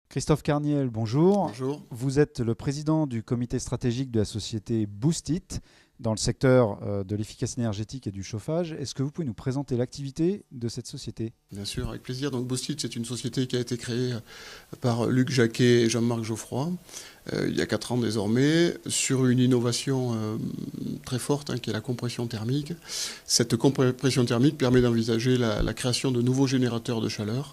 Christophe Carniel, bonjour. Bonjour. Vous êtes le président du comité stratégique de la société Boostit dans le secteur de l'efficacité énergétique et du chauffage. Est-ce que vous pouvez nous présenter l'activité de cette société? Bien sûr, avec plaisir. Donc Boostit, c'est une société qui a été créée par Luc Jacquet et Jean-Marc Geoffroy il y a 4 ans désormais, sur une innovation très forte qui est la compression thermique. Cette compression thermique permet d'envisager la création de nouveaux générateurs de chaleur.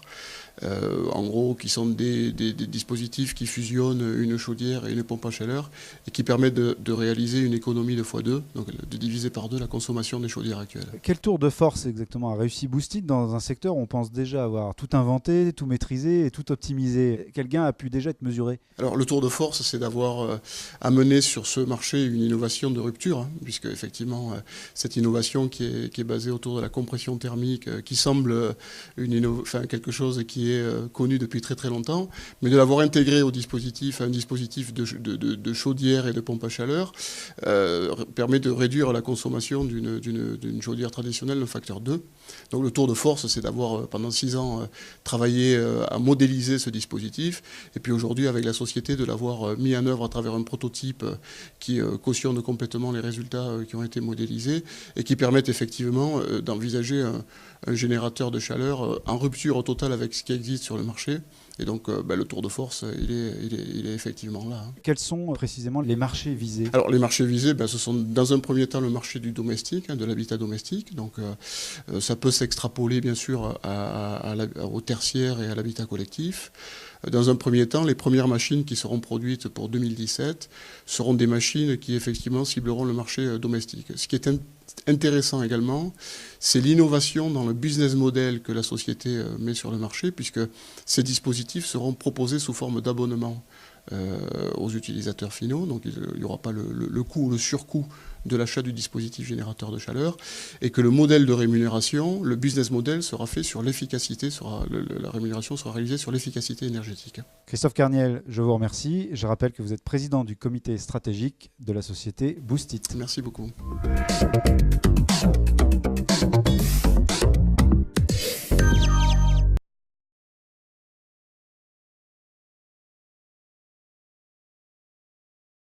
En gros, qui sont des dispositifs qui fusionnent une chaudière et une pompe à chaleur et qui permettent de réaliser une économie de x2, donc de diviser par 2 la consommation des chaudières actuelles. Quel tour de force exactement a réussi Boostit dans un secteur où on pense déjà avoir tout inventé, tout maîtrisé et tout optimisé? Quel gain a pu déjà être mesuré? Alors le tour de force, c'est d'avoir amené sur ce marché une innovation de rupture, puisque effectivement cette innovation qui est basée autour de la compression thermique, qui semble quelque chose qui est connu depuis très très longtemps, mais de l'avoir intégré au dispositif, un dispositif de chaudière et de pompe à chaleur, permet de réduire la consommation d'une chaudière traditionnelle d'un facteur 2. Donc le tour de force, c'est d'avoir pendant 6 ans travaillé à modéliser ce dispositif, et puis aujourd'hui avec la société de l'avoir mis en œuvre à travers un prototype qui cautionne complètement les résultats qui ont été modélisés et qui permettent effectivement d'envisager un générateur de chaleur en rupture totale avec ce qui existe sur le marché. Et donc le tour de force, il est effectivement là. Quels sont précisément les marchés visés? Alors les marchés visés, ce sont dans un premier temps le marché du domestique, de l'habitat domestique. Donc ça peut s'extrapoler bien sûr au tertiaire et à l'habitat collectif. Dans un premier temps, les premières machines qui seront produites pour 2017 seront des machines qui effectivement cibleront le marché domestique. Ce qui est intéressant également, c'est l'innovation dans le business model que la société met sur le marché, puisque ces dispositifs seront proposés sous forme d'abonnement aux utilisateurs finaux. Donc il n'y aura pas le coût ou le surcoût de l'achat du dispositif générateur de chaleur, et que le modèle de rémunération, le business model sera fait sur l'efficacité, la rémunération sera réalisée sur l'efficacité énergétique. Christophe Carniel, je vous remercie. Je rappelle que vous êtes président du comité stratégique de la société Boostit. Merci beaucoup.